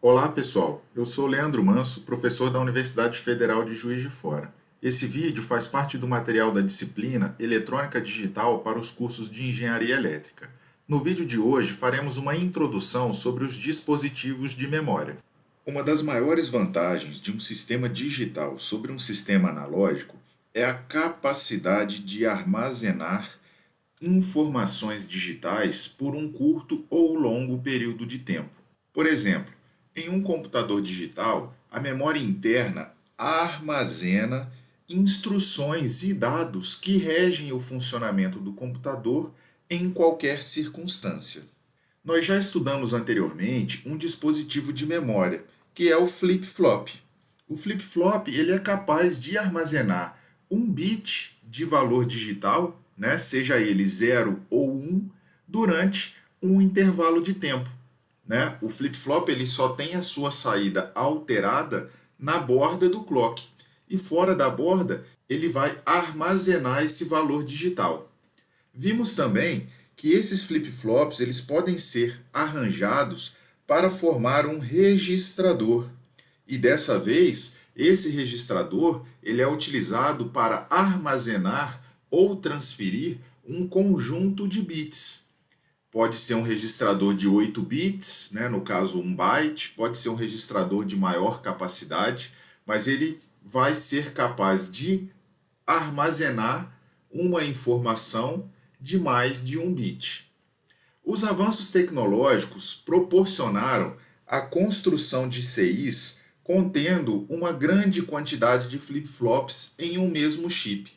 Olá pessoal, eu sou Leandro Manso, professor da Universidade Federal de Juiz de Fora. Esse vídeo faz parte do material da disciplina Eletrônica Digital para os cursos de Engenharia Elétrica. No vídeo de hoje faremos uma introdução sobre os dispositivos de memória. Uma das maiores vantagens de um sistema digital sobre um sistema analógico é a capacidade de armazenar informações digitais por um curto ou longo período de tempo. Por exemplo, em um computador digital, a memória interna armazena instruções e dados que regem o funcionamento do computador em qualquer circunstância. Nós já estudamos anteriormente um dispositivo de memória, que é o flip-flop. O flip-flop ele é capaz de armazenar um bit de valor digital, né, seja ele 0 ou 1, durante um intervalo de tempo. Né? O flip-flop ele só tem a sua saída alterada na borda do clock. E fora da borda, ele vai armazenar esse valor digital. Vimos também que esses flip-flops eles podem ser arranjados para formar um registrador. E dessa vez, esse registrador ele é utilizado para armazenar ou transferir um conjunto de bits. Pode ser um registrador de 8 bits, né, no caso 1 byte, pode ser um registrador de maior capacidade, mas ele vai ser capaz de armazenar uma informação de mais de 1 bit. Os avanços tecnológicos proporcionaram a construção de CIs contendo uma grande quantidade de flip-flops em um mesmo chip,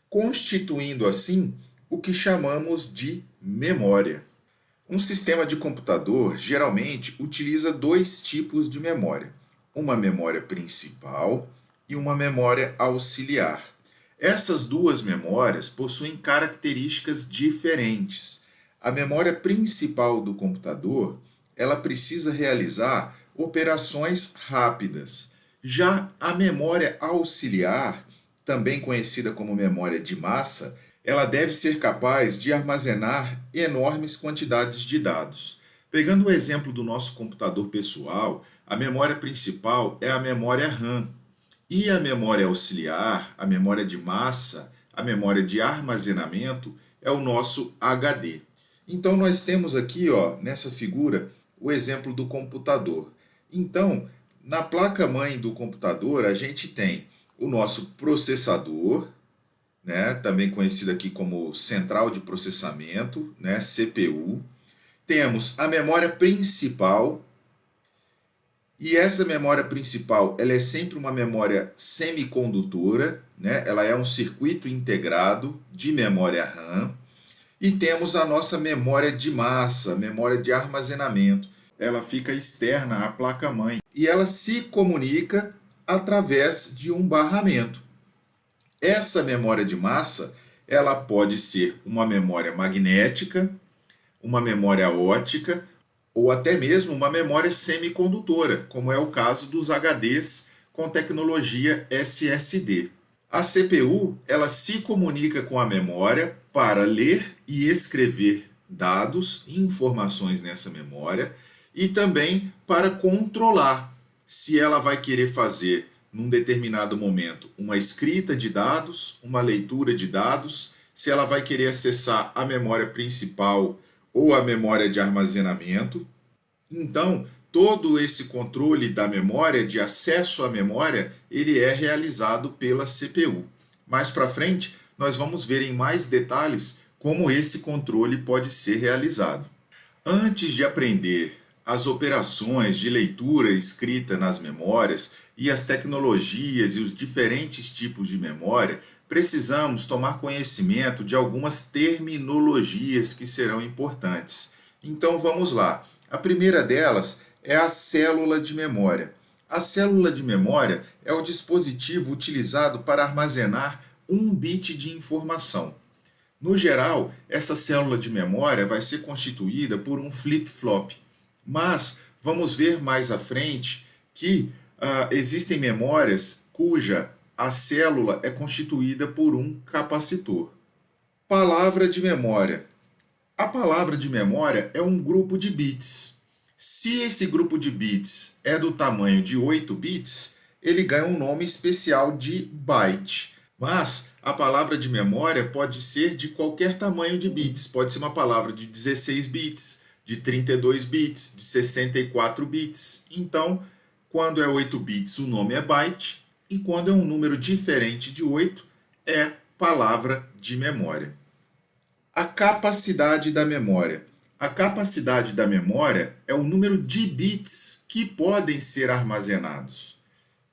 constituindo assim o que chamamos de memória. Um sistema de computador geralmente utiliza dois tipos de memória, uma memória principal e uma memória auxiliar. Essas duas memórias possuem características diferentes. A memória principal do computador, ela precisa realizar operações rápidas. Já a memória auxiliar, também conhecida como memória de massa, ela deve ser capaz de armazenar enormes quantidades de dados. Pegando o exemplo do nosso computador pessoal, a memória principal é a memória RAM. E a memória auxiliar, a memória de massa, a memória de armazenamento é o nosso HD. Então nós temos aqui, nessa figura, o exemplo do computador. Então, na placa-mãe do computador, a gente tem o nosso processador, né, também conhecido aqui como central de processamento, né, CPU. Temos a memória principal, e essa memória principal ela é sempre uma memória semicondutora, né, ela é um circuito integrado de memória RAM. E temos a nossa memória de massa, memória de armazenamento. Ela fica externa à placa-mãe e ela se comunica através de um barramento. Essa memória de massa, ela pode ser uma memória magnética, uma memória óptica ou até mesmo uma memória semicondutora, como é o caso dos HDs com tecnologia SSD. A CPU, ela se comunica com a memória para ler e escrever dados e informações nessa memória e também para controlar se ela vai querer fazer num determinado momento uma escrita de dados, uma leitura de dados, se ela vai querer acessar a memória principal ou a memória de armazenamento. Então, todo esse controle da memória, de acesso à memória, ele é realizado pela CPU. Mais para frente, nós vamos ver em mais detalhes como esse controle pode ser realizado. Antes de aprender as operações de leitura e escrita nas memórias e as tecnologias e os diferentes tipos de memória, precisamos tomar conhecimento de algumas terminologias que serão importantes. Então vamos lá. A primeira delas é a célula de memória. A célula de memória é o dispositivo utilizado para armazenar um bit de informação. No geral, essa célula de memória vai ser constituída por um flip-flop. Mas vamos ver mais à frente que existem memórias cuja a célula é constituída por um capacitor. Palavra de memória. A palavra de memória é um grupo de bits. Se esse grupo de bits é do tamanho de 8 bits, ele ganha um nome especial de byte. Mas a palavra de memória pode ser de qualquer tamanho de bits. Pode ser uma palavra de 16 bits, de 32 bits, de 64 bits. Então, quando é 8 bits, o nome é byte. E quando é um número diferente de 8, é palavra de memória. A capacidade da memória. A capacidade da memória é o número de bits que podem ser armazenados.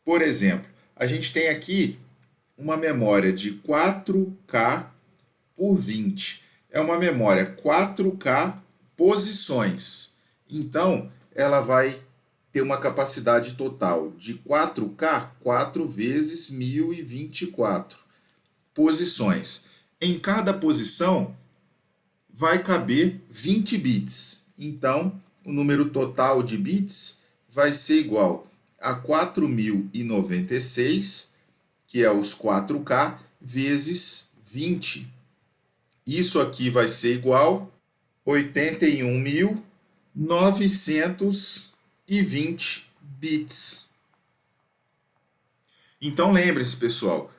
Por exemplo, a gente tem aqui uma memória de 4K por 20. É uma memória 4K posições. Então, ela vai ter uma capacidade total de 4K, 4 vezes 1024 posições. Em cada posição vai caber 20 bits. Então, o número total de bits vai ser igual a 4096, que é os 4K, vezes 20. Isso aqui vai ser igual a 81.920 bits. Então, lembre-se, pessoal,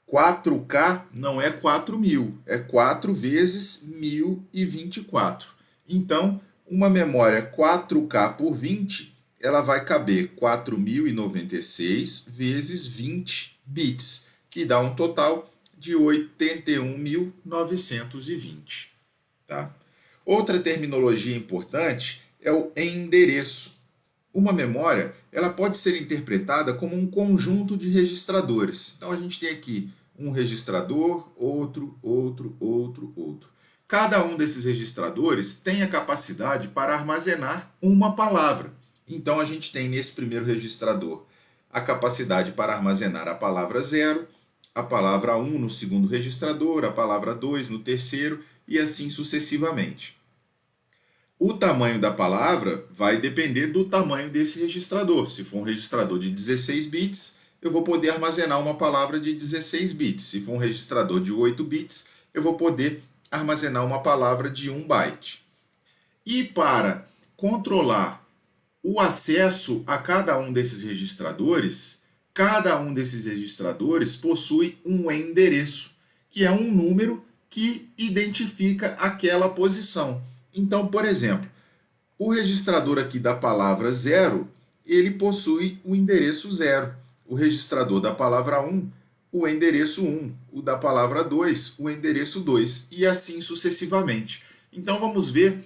4K não é 4.000, é 4 vezes 1024. Então, uma memória 4K por 20, ela vai caber 4.096 vezes 20 bits, que dá um total de 81.920. Tá? Outra terminologia importante é o endereço. Uma memória, ela pode ser interpretada como um conjunto de registradores. Então a gente tem aqui um registrador, outro. Cada um desses registradores tem a capacidade para armazenar uma palavra. Então a gente tem nesse primeiro registrador a capacidade para armazenar a palavra 0, a palavra 1 no segundo registrador, a palavra 2 no terceiro e assim sucessivamente. O tamanho da palavra vai depender do tamanho desse registrador. Se for um registrador de 16 bits, eu vou poder armazenar uma palavra de 16 bits. Se for um registrador de 8 bits, eu vou poder armazenar uma palavra de 1 byte. E para controlar o acesso a cada um desses registradores possui um endereço, que é um número que identifica aquela posição. Então, por exemplo, o registrador aqui da palavra 0, ele possui o endereço 0. O registrador da palavra 1, o endereço 1. O da palavra 2, o endereço 2. E assim sucessivamente. Então, vamos ver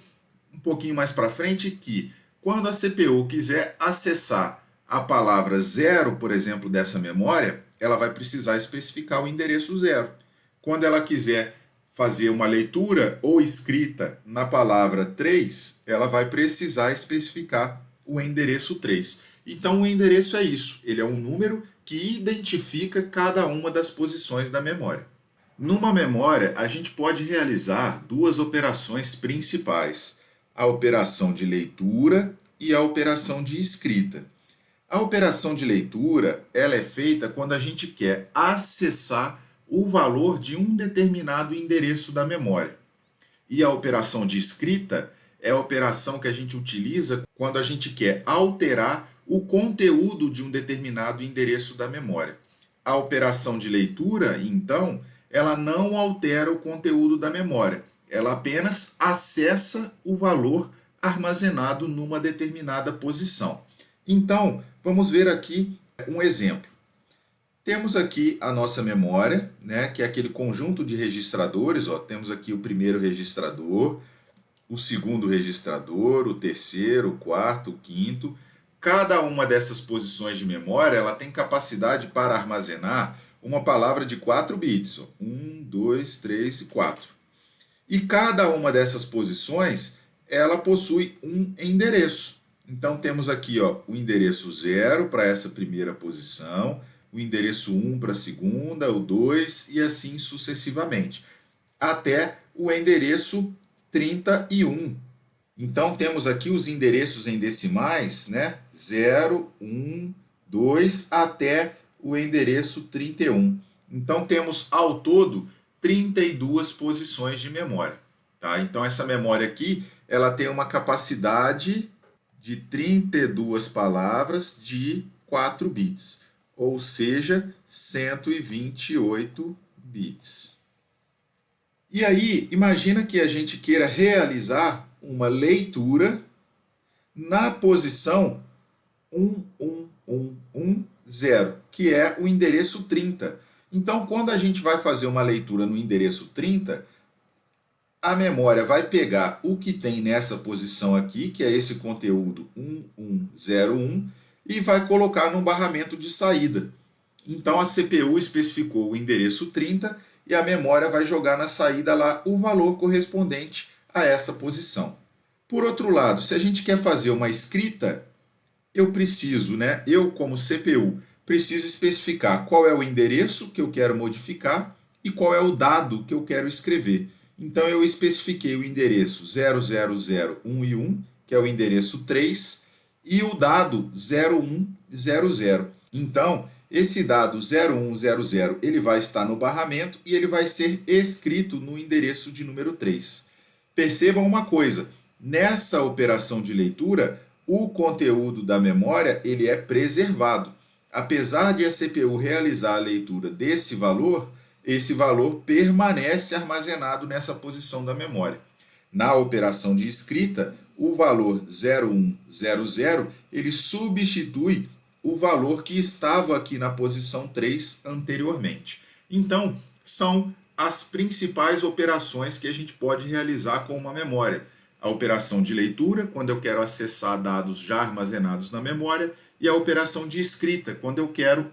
um pouquinho mais para frente que, quando a CPU quiser acessar a palavra 0, por exemplo, dessa memória, ela vai precisar especificar o endereço 0. Quando ela quiser fazer uma leitura ou escrita na palavra 3, ela vai precisar especificar o endereço 3. Então, o endereço é isso. Ele é um número que identifica cada uma das posições da memória. Numa memória, a gente pode realizar duas operações principais: a operação de leitura e a operação de escrita. A operação de leitura, ela é feita quando a gente quer acessar o valor de um determinado endereço da memória. E a operação de escrita é a operação que a gente utiliza quando a gente quer alterar o conteúdo de um determinado endereço da memória. A operação de leitura, então, ela não altera o conteúdo da memória, ela apenas acessa o valor armazenado numa determinada posição. Então, vamos ver aqui um exemplo. Temos aqui a nossa memória, né, que é aquele conjunto de registradores. Temos aqui o primeiro registrador, o segundo registrador, o terceiro, o quarto, o quinto. Cada uma dessas posições de memória ela tem capacidade para armazenar uma palavra de 4 bits. 1, 2, 3 e 4. E cada uma dessas posições ela possui um endereço. Então temos aqui o endereço 0 para essa primeira posição, o endereço 1 para a segunda, o 2 e assim sucessivamente, até o endereço 31. Então temos aqui os endereços em decimais, né? 0, 1, 2 até o endereço 31. Então temos ao todo 32 posições de memória. Tá? Então essa memória aqui ela tem uma capacidade de 32 palavras de 4 bits, ou seja, 128 bits. E aí, imagina que a gente queira realizar uma leitura na posição 11110, que é o endereço 30. Então, quando a gente vai fazer uma leitura no endereço 30, a memória vai pegar o que tem nessa posição aqui, que é esse conteúdo 1101, e vai colocar no barramento de saída. Então a CPU especificou o endereço 30 e a memória vai jogar na saída lá o valor correspondente a essa posição. Por outro lado, se a gente quer fazer uma escrita, eu preciso, eu como CPU, preciso especificar qual é o endereço que eu quero modificar e qual é o dado que eu quero escrever. Então eu especifiquei o endereço 0001 e 1, que é o endereço 3, e o dado 0100. Então, esse dado 0100 ele vai estar no barramento e ele vai ser escrito no endereço de número 3. Percebam uma coisa, nessa operação de leitura, o conteúdo da memória ele é preservado. Apesar de a CPU realizar a leitura desse valor, esse valor permanece armazenado nessa posição da memória. Na operação de escrita, o valor 0100 ele substitui o valor que estava aqui na posição 3 anteriormente. Então, são as principais operações que a gente pode realizar com uma memória. A operação de leitura, quando eu quero acessar dados já armazenados na memória, e a operação de escrita, quando eu quero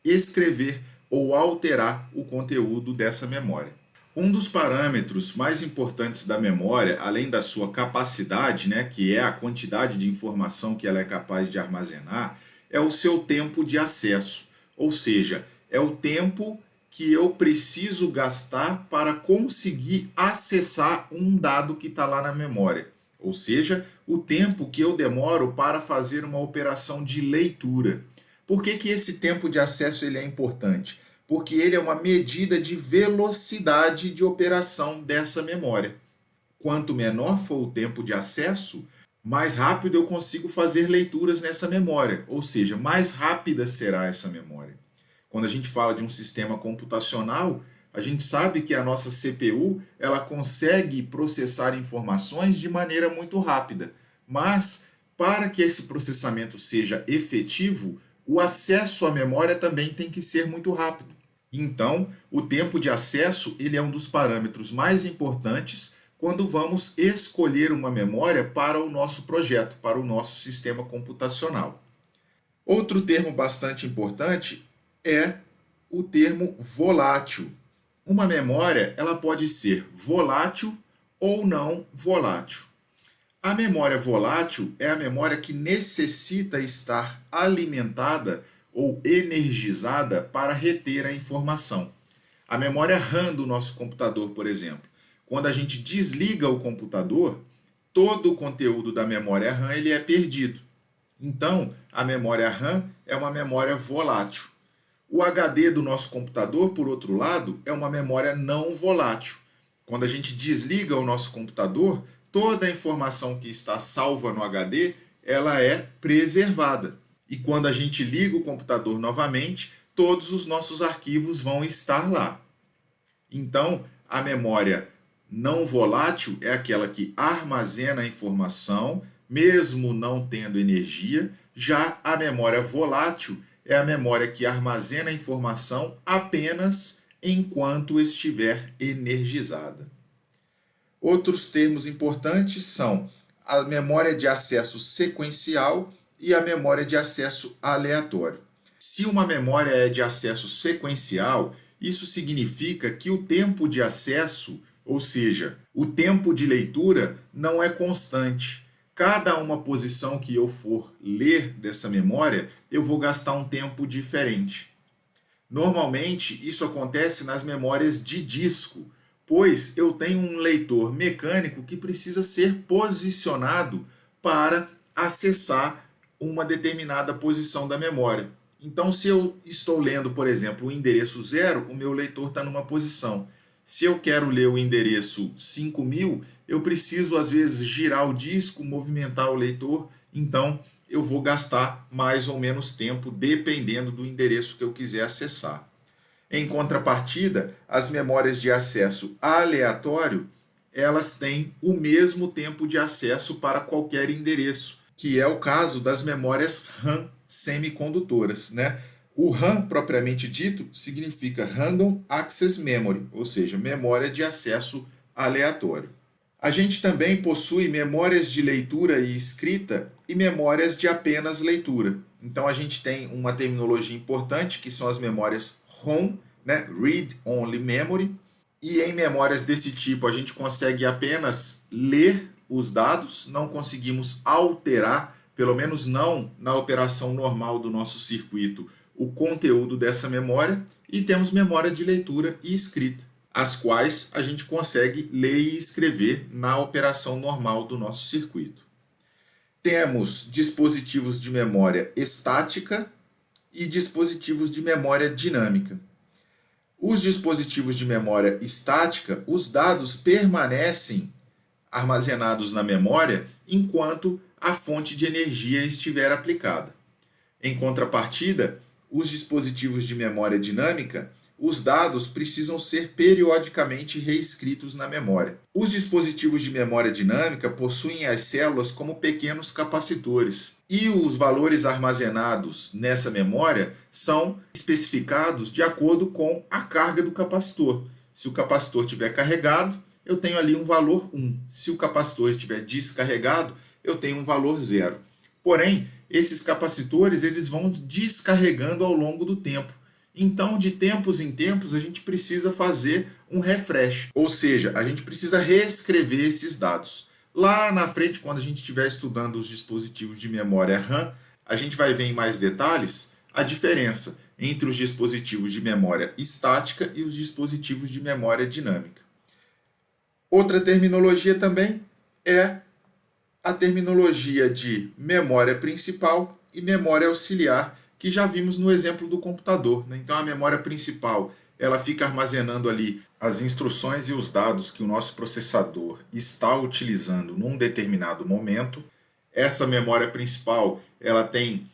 escrever ou alterar o conteúdo dessa memória. Um dos parâmetros mais importantes da memória, além da sua capacidade, que é a quantidade de informação que ela é capaz de armazenar, é o seu tempo de acesso, ou seja, é o tempo que eu preciso gastar para conseguir acessar um dado que está lá na memória, ou seja, o tempo que eu demoro para fazer uma operação de leitura. Por que esse tempo de acesso ele é importante? Porque ele é uma medida de velocidade de operação dessa memória. Quanto menor for o tempo de acesso, mais rápido eu consigo fazer leituras nessa memória, ou seja, mais rápida será essa memória. Quando a gente fala de um sistema computacional, a gente sabe que a nossa CPU ela consegue processar informações de maneira muito rápida, mas para que esse processamento seja efetivo, o acesso à memória também tem que ser muito rápido. Então, o tempo de acesso ele é um dos parâmetros mais importantes quando vamos escolher uma memória para o nosso projeto, para o nosso sistema computacional. Outro termo bastante importante é o termo volátil. Uma memória ela pode ser volátil ou não volátil. A memória volátil é a memória que necessita estar alimentada ou energizada para reter a informação. A memória RAM do nosso computador, por exemplo. Quando a gente desliga o computador, todo o conteúdo da memória RAM ele é perdido. Então, a memória RAM é uma memória volátil. O HD do nosso computador, por outro lado, é uma memória não volátil. Quando a gente desliga o nosso computador, toda a informação que está salva no HD, ela é preservada. E quando a gente liga o computador novamente, todos os nossos arquivos vão estar lá. Então, a memória não volátil é aquela que armazena a informação, mesmo não tendo energia. Já a memória volátil é a memória que armazena a informação apenas enquanto estiver energizada. Outros termos importantes são a memória de acesso sequencial e a memória de acesso aleatório. Se uma memória é de acesso sequencial, isso significa que o tempo de acesso, ou seja, o tempo de leitura, não é constante. Cada uma posição que eu for ler dessa memória, eu vou gastar um tempo diferente. Normalmente, isso acontece nas memórias de disco, pois eu tenho um leitor mecânico que precisa ser posicionado para acessar uma determinada posição da memória. Então, se eu estou lendo, por exemplo, o endereço 0, o meu leitor está numa posição. Se eu quero ler o endereço 5000, eu preciso, às vezes, girar o disco, movimentar o leitor, Então, eu vou gastar mais ou menos tempo dependendo do endereço que eu quiser acessar. Em contrapartida, as memórias de acesso aleatório, elas têm o mesmo tempo de acesso para qualquer endereço, que é o caso das memórias RAM semicondutoras, né? O RAM, propriamente dito, significa Random Access Memory, ou seja, memória de acesso aleatório. A gente também possui memórias de leitura e escrita e memórias de apenas leitura. Então a gente tem uma terminologia importante que são as memórias ROM, né? Read Only Memory. E em memórias desse tipo a gente consegue apenas ler os dados, não conseguimos alterar, pelo menos não na operação normal do nosso circuito, o conteúdo dessa memória. E temos memória de leitura e escrita, as quais a gente consegue ler e escrever na operação normal do nosso circuito. Temos dispositivos de memória estática e dispositivos de memória dinâmica. Os dispositivos de memória estática, os dados permanecem armazenados na memória enquanto a fonte de energia estiver aplicada. Em contrapartida, os dispositivos de memória dinâmica, os dados precisam ser periodicamente reescritos na memória. Os dispositivos de memória dinâmica possuem as células como pequenos capacitores e os valores armazenados nessa memória são especificados de acordo com a carga do capacitor. Se o capacitor estiver carregado, eu tenho ali um valor 1. Se o capacitor estiver descarregado, eu tenho um valor 0. Porém, esses capacitores eles vão descarregando ao longo do tempo. Então, de tempos em tempos, a gente precisa fazer um refresh, ou seja, a gente precisa reescrever esses dados. Lá na frente, quando a gente estiver estudando os dispositivos de memória RAM, a gente vai ver em mais detalhes a diferença entre os dispositivos de memória estática e os dispositivos de memória dinâmica. Outra terminologia também é a terminologia de memória principal e memória auxiliar, que já vimos no exemplo do computador, né? Então a memória principal ela fica armazenando ali as instruções e os dados que o nosso processador está utilizando num determinado momento. Essa memória principal ela tem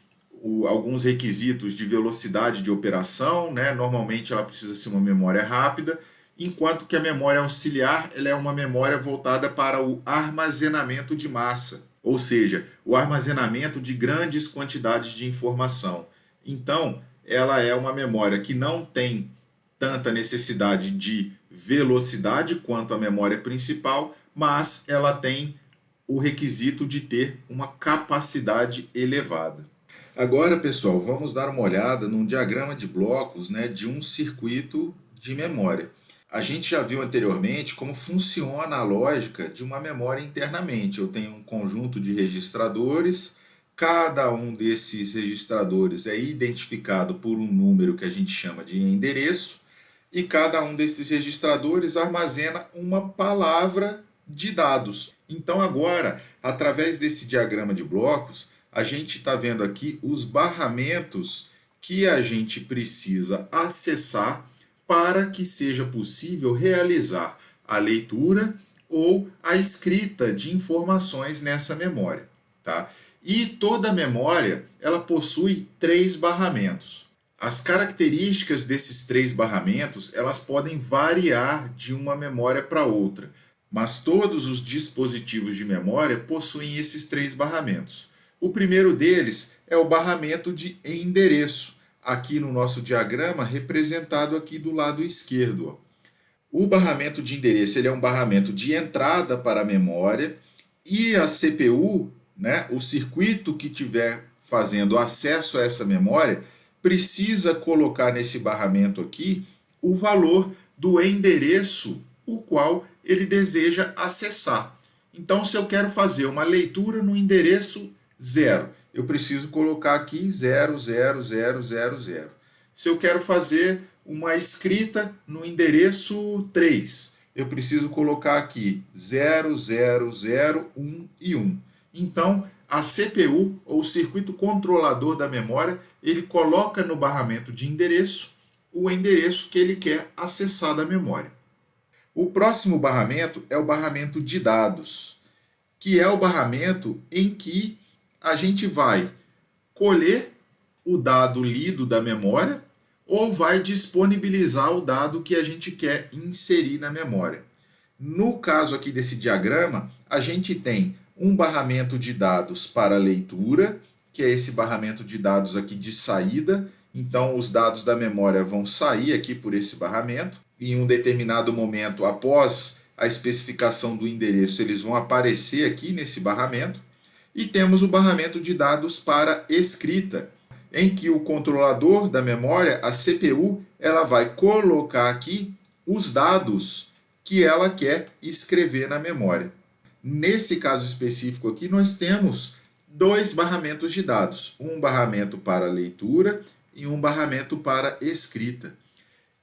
alguns requisitos de velocidade de operação, né? Normalmente ela precisa ser uma memória rápida, enquanto que a memória auxiliar ela é uma memória voltada para o armazenamento de massa, ou seja, o armazenamento de grandes quantidades de informação. Então, ela é uma memória que não tem tanta necessidade de velocidade quanto a memória principal, mas ela tem o requisito de ter uma capacidade elevada. Agora, pessoal, vamos dar uma olhada num diagrama de blocos, né, de um circuito de memória. A gente já viu anteriormente como funciona a lógica de uma memória internamente. Eu tenho um conjunto de registradores, cada um desses registradores é identificado por um número que a gente chama de endereço, e cada um desses registradores armazena uma palavra de dados. Então agora, através desse diagrama de blocos, a gente está vendo aqui os barramentos que a gente precisa acessar para que seja possível realizar a leitura ou a escrita de informações nessa memória, tá? E toda memória ela possui 3 barramentos. As características desses 3 barramentos elas podem variar de uma memória para outra, mas todos os dispositivos de memória possuem esses 3 barramentos. O primeiro deles é o barramento de endereço, aqui no nosso diagrama representado aqui do lado esquerdo. O barramento de endereço ele é um barramento de entrada para a memória e a CPU, né, o circuito que estiver fazendo acesso a essa memória, precisa colocar nesse barramento aqui o valor do endereço o qual ele deseja acessar. Então, se eu quero fazer uma leitura no endereço 0, eu preciso colocar aqui 00000. Se eu quero fazer uma escrita no endereço 3, eu preciso colocar aqui 0001 e 1. Então, a CPU, ou circuito controlador da memória, ele coloca no barramento de endereço o endereço que ele quer acessar da memória. O próximo barramento é o barramento de dados, que é o barramento em que a gente vai colher o dado lido da memória ou vai disponibilizar o dado que a gente quer inserir na memória. No caso aqui desse diagrama, a gente tem um barramento de dados para leitura, que é esse barramento de dados aqui de saída. Então, os dados da memória vão sair aqui por esse barramento. Em um determinado momento, após a especificação do endereço, eles vão aparecer aqui nesse barramento. E temos o barramento de dados para escrita, em que o controlador da memória, a CPU, ela vai colocar aqui os dados que ela quer escrever na memória. Nesse caso específico aqui, nós temos dois barramentos de dados, um barramento para leitura e um barramento para escrita.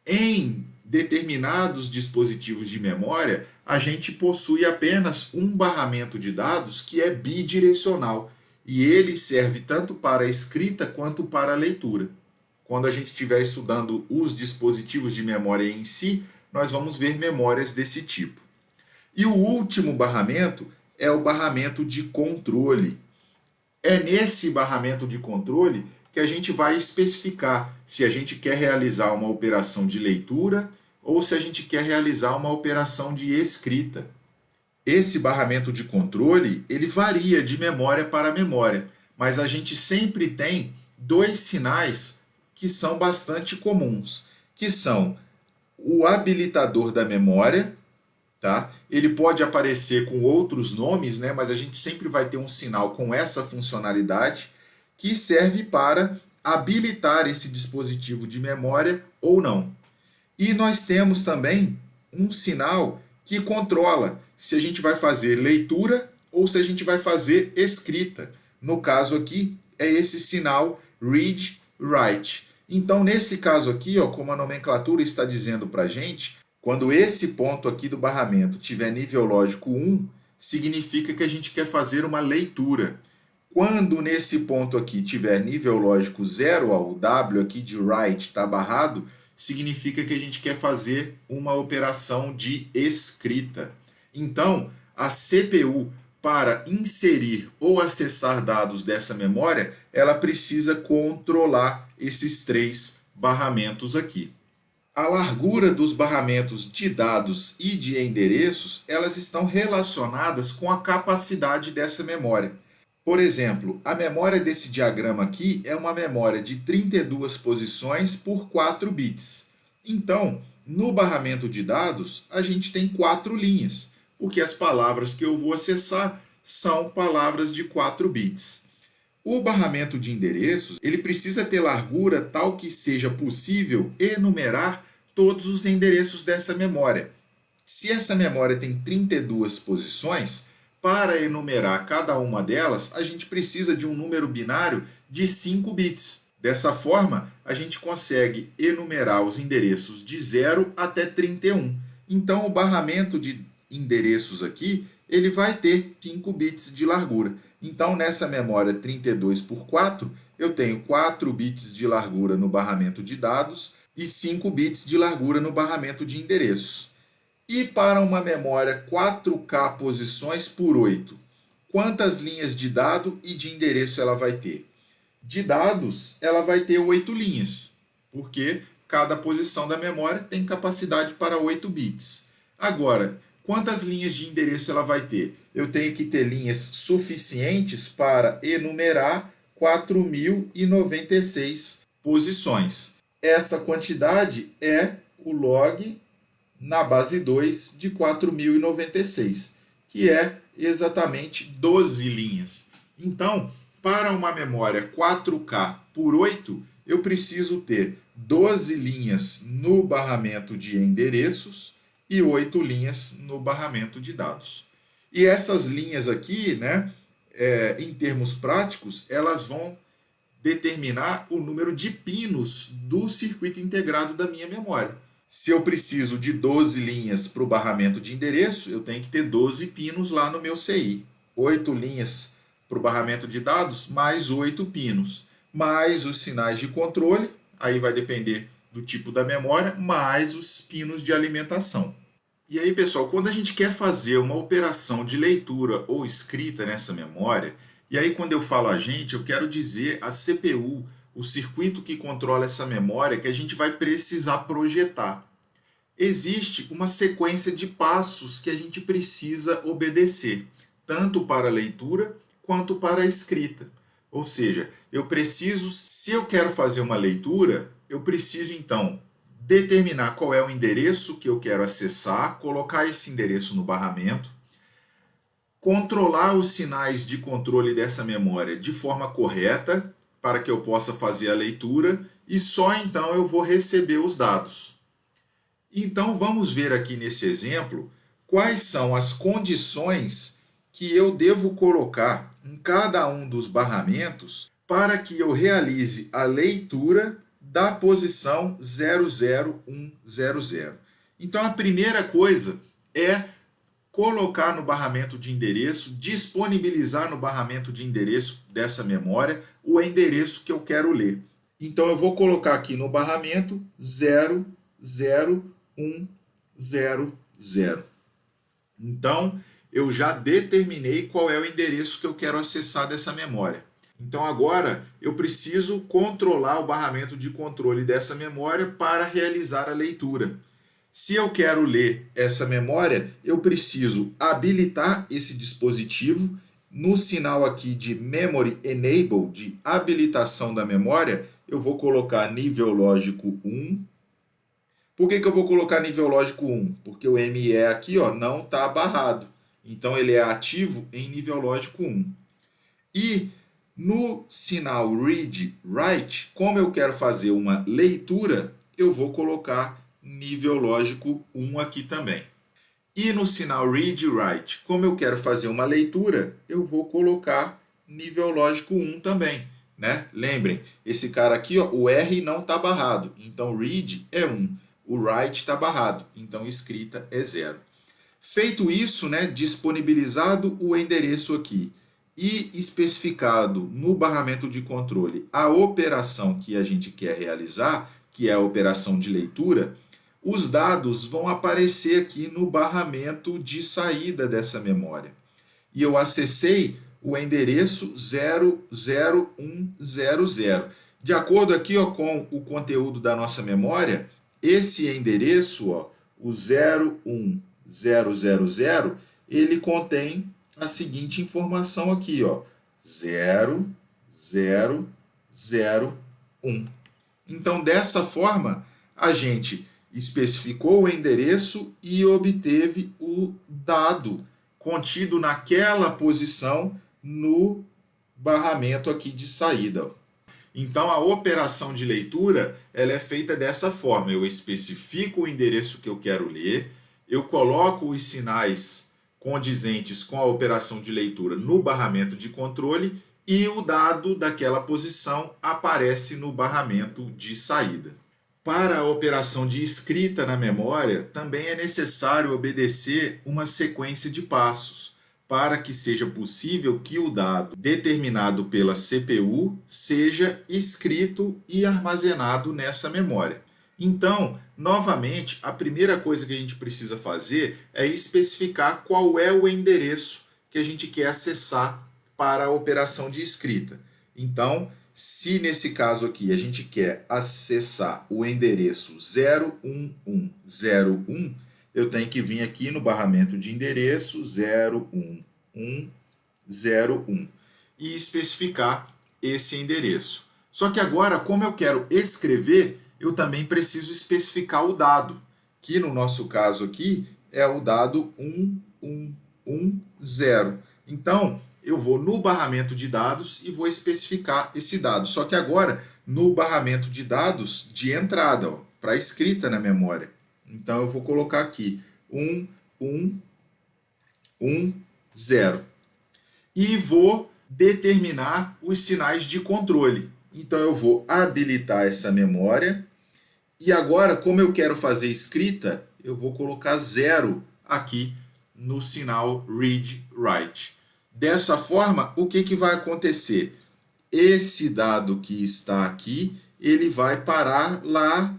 Em determinados dispositivos de memória, a gente possui apenas um barramento de dados que é bidirecional, e ele serve tanto para a escrita quanto para a leitura. Quando a gente estiver estudando os dispositivos de memória em si, nós vamos ver memórias desse tipo. E o último barramento é o barramento de controle. É nesse barramento de controle que a gente vai especificar se a gente quer realizar uma operação de leitura ou se a gente quer realizar uma operação de escrita. Esse barramento de controle, ele varia de memória para memória, mas a gente sempre tem dois sinais que são bastante comuns, que são o habilitador da memória, tá? Ele pode aparecer com outros nomes, né? Mas a gente sempre vai ter um sinal com essa funcionalidade que serve para habilitar esse dispositivo de memória ou não. E nós temos também um sinal que controla se a gente vai fazer leitura ou se a gente vai fazer escrita. No caso aqui, é esse sinal read, write. Então, nesse caso aqui, ó, como a nomenclatura está dizendo para a gente, quando esse ponto aqui do barramento tiver nível lógico 1, significa que a gente quer fazer uma leitura. Quando nesse ponto aqui tiver nível lógico 0, ó, o W aqui de write está barrado, significa que a gente quer fazer uma operação de escrita. Então, a CPU, para inserir ou acessar dados dessa memória, ela precisa controlar esses três barramentos aqui. A largura dos barramentos de dados e de endereços, elas estão relacionadas com a capacidade dessa memória. Por exemplo, a memória desse diagrama aqui é uma memória de 32 posições por 4 bits. Então, no barramento de dados, a gente tem 4 linhas, porque as palavras que eu vou acessar são palavras de 4 bits. O barramento de endereços, ele precisa ter largura tal que seja possível enumerar todos os endereços dessa memória. Se essa memória tem 32 posições, para enumerar cada uma delas, a gente precisa de um número binário de 5 bits. Dessa forma, a gente consegue enumerar os endereços de 0 até 31. Então, o barramento de endereços aqui, ele vai ter 5 bits de largura. Então, nessa memória 32 por 4, eu tenho 4 bits de largura no barramento de dados e 5 bits de largura no barramento de endereços. E para uma memória 4K posições por 8, quantas linhas de dado e de endereço ela vai ter? De dados, ela vai ter 8 linhas, porque cada posição da memória tem capacidade para 8 bits. Agora, quantas linhas de endereço ela vai ter? Eu tenho que ter linhas suficientes para enumerar 4.096 posições. Essa quantidade é o log na base 2 de 4.096, que é exatamente 12 linhas. Então, para uma memória 4K por 8, eu preciso ter 12 linhas no barramento de endereços e 8 linhas no barramento de dados. E essas linhas aqui, né, em termos práticos, elas vão determinar o número de pinos do circuito integrado da minha memória. Se eu preciso de 12 linhas para o barramento de endereço, eu tenho que ter 12 pinos lá no meu CI. 8 linhas para o barramento de dados, mais 8 pinos. Mais os sinais de controle, aí vai depender do tipo da memória, mais os pinos de alimentação. E aí, pessoal, quando a gente quer fazer uma operação de leitura ou escrita nessa memória, E aí, quando eu falo agente, eu quero dizer a CPU, o circuito que controla essa memória que a gente vai precisar projetar. Existe uma sequência de passos que a gente precisa obedecer, tanto para a leitura quanto para a escrita. Ou seja, se eu quero fazer uma leitura, eu preciso então determinar qual é o endereço que eu quero acessar, colocar esse endereço no barramento, controlar os sinais de controle dessa memória de forma correta, para que eu possa fazer a leitura, e só então eu vou receber os dados. Então vamos ver aqui nesse exemplo quais são as condições que eu devo colocar em cada um dos barramentos para que eu realize a leitura da posição 00100. Então a primeira coisa é colocar no barramento de endereço, disponibilizar no barramento de endereço dessa memória o endereço que eu quero ler. Então eu vou colocar aqui no barramento 00100. Então eu já determinei qual é o endereço que eu quero acessar dessa memória. Então agora eu preciso controlar o barramento de controle dessa memória para realizar a leitura. Se eu quero ler essa memória, eu preciso habilitar esse dispositivo. No sinal aqui de Memory Enable, de habilitação da memória, eu vou colocar nível lógico 1. Por que eu vou colocar nível lógico 1? Porque o ME aqui não está barrado. Então ele é ativo em nível lógico 1. E no sinal Read Write, como eu quero fazer uma leitura, eu vou colocar nível lógico 1 aqui também. E no sinal Read Write, como eu quero fazer uma leitura, eu vou colocar nível lógico 1 também. Né? Lembrem, esse cara aqui, o R não está barrado, então Read é 1. O Write está barrado, então escrita é 0. Feito isso, disponibilizado o endereço aqui e especificado no barramento de controle a operação que a gente quer realizar, que é a operação de leitura, os dados vão aparecer aqui no barramento de saída dessa memória. E eu acessei o endereço 00100. De acordo aqui com o conteúdo da nossa memória, esse endereço, o 01000, ele contém a seguinte informação aqui, 0001. Então, dessa forma, a gente especificou o endereço e obteve o dado contido naquela posição no barramento aqui de saída. Então, a operação de leitura ela é feita dessa forma. Eu especifico o endereço que eu quero ler, eu coloco os sinais condizentes com a operação de leitura no barramento de controle e o dado daquela posição aparece no barramento de saída. Para a operação de escrita na memória, também é necessário obedecer uma sequência de passos para que seja possível que o dado determinado pela CPU seja escrito e armazenado nessa memória. Então, novamente, a primeira coisa que a gente precisa fazer é especificar qual é o endereço que a gente quer acessar para a operação de escrita. Então, se nesse caso aqui a gente quer acessar o endereço 01101, eu tenho que vir aqui no barramento de endereço 01101 e especificar esse endereço. Só que agora, como eu quero escrever, eu também preciso especificar o dado, que no nosso caso aqui é o dado 1110. Então, eu vou no barramento de dados e vou especificar esse dado. Só que agora, no barramento de dados de entrada, para escrita na memória. Então, eu vou colocar aqui 1110. E vou determinar os sinais de controle. Então, eu vou habilitar essa memória. E agora, como eu quero fazer escrita, eu vou colocar 0 aqui no sinal Read Write. Dessa forma, o que vai acontecer? Esse dado que está aqui, ele vai parar lá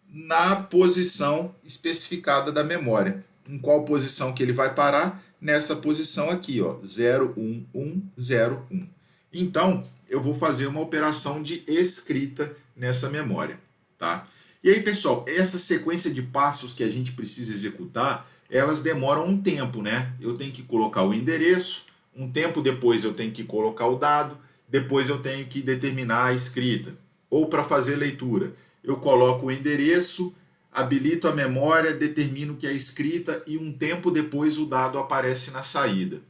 na posição especificada da memória. Em qual posição que ele vai parar? Nessa posição aqui, 01101. Então, eu vou fazer uma operação de escrita nessa memória, tá? E aí, pessoal, essa sequência de passos que a gente precisa executar, elas demoram um tempo, né? Eu tenho que colocar o endereço, um tempo depois eu tenho que colocar o dado, depois eu tenho que determinar a escrita. Ou para fazer leitura, eu coloco o endereço, habilito a memória, determino que é escrita e um tempo depois o dado aparece na saída.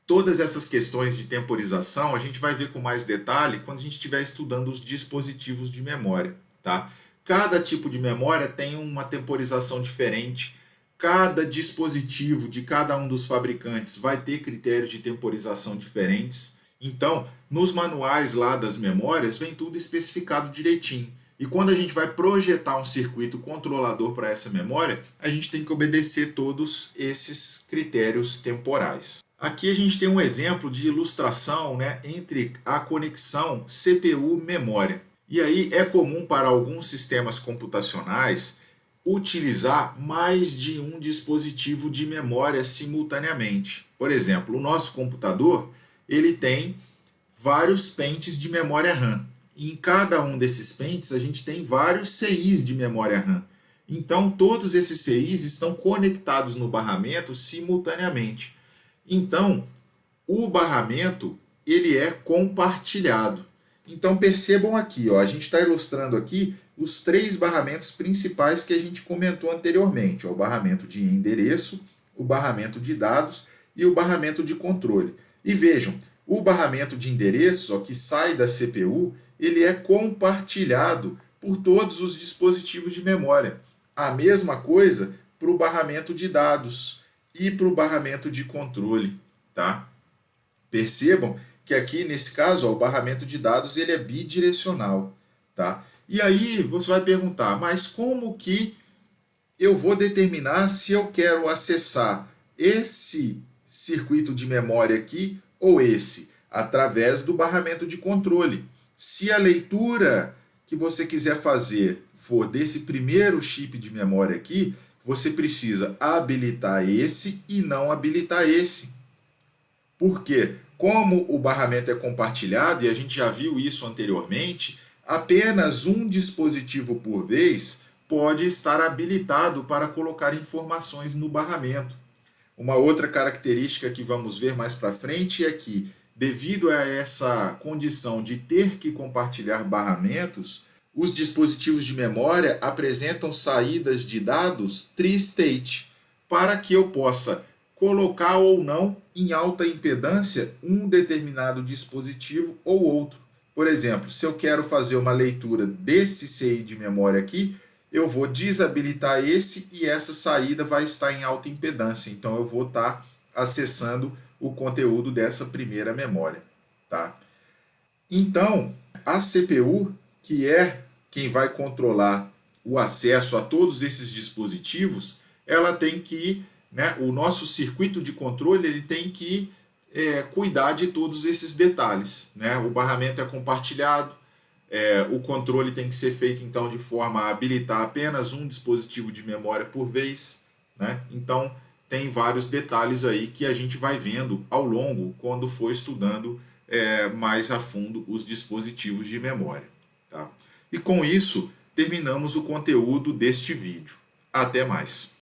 Todas essas questões de temporização a gente vai ver com mais detalhe quando a gente estiver estudando os dispositivos de memória, tá? Cada tipo de memória tem uma temporização diferente. Cada dispositivo de cada um dos fabricantes vai ter critérios de temporização diferentes. Então, nos manuais lá das memórias vem tudo especificado direitinho. E quando a gente vai projetar um circuito controlador para essa memória, a gente tem que obedecer todos esses critérios temporais. Aqui a gente tem um exemplo de ilustração, né, entre a conexão CPU-memória. E aí é comum para alguns sistemas computacionais utilizar mais de um dispositivo de memória simultaneamente. Por exemplo, o nosso computador ele tem vários pentes de memória RAM. E em cada um desses pentes a gente tem vários CIs de memória RAM. Então todos esses CIs estão conectados no barramento simultaneamente. Então, o barramento ele é compartilhado. Então percebam aqui, ó, a gente está ilustrando aqui os três barramentos principais que a gente comentou anteriormente: ó, o barramento de endereço, o barramento de dados e o barramento de controle. E vejam, o barramento de endereço, ó, que sai da CPU, ele é compartilhado por todos os dispositivos de memória. A mesma coisa para o barramento de dados e para o barramento de controle, tá? Percebam que aqui, nesse caso, ó, o barramento de dados ele é bidirecional, tá? E aí você vai perguntar, mas como que eu vou determinar se eu quero acessar esse circuito de memória aqui ou esse? Através do barramento de controle. Se a leitura que você quiser fazer for desse primeiro chip de memória aqui, você precisa habilitar esse e não habilitar esse. Por quê? Como o barramento é compartilhado, e a gente já viu isso anteriormente, apenas um dispositivo por vez pode estar habilitado para colocar informações no barramento. Uma outra característica que vamos ver mais para frente é que, devido a essa condição de ter que compartilhar barramentos, os dispositivos de memória apresentam saídas de dados tri-state, para que eu possa colocar ou não em alta impedância um determinado dispositivo ou outro. Por exemplo, se eu quero fazer uma leitura desse CI de memória aqui, eu vou desabilitar esse e essa saída vai estar em alta impedância. Então eu vou estar acessando o conteúdo dessa primeira memória, tá? Então, a CPU, que é quem vai controlar o acesso a todos esses dispositivos, ela tem que, né, o nosso circuito de controle ele tem que cuidar de todos esses detalhes, né? O barramento é compartilhado, o controle tem que ser feito então de forma a habilitar apenas um dispositivo de memória por vez, né? Então tem vários detalhes aí que a gente vai vendo ao longo quando for estudando mais a fundo os dispositivos de memória, tá? E com isso terminamos o conteúdo deste vídeo. Até mais!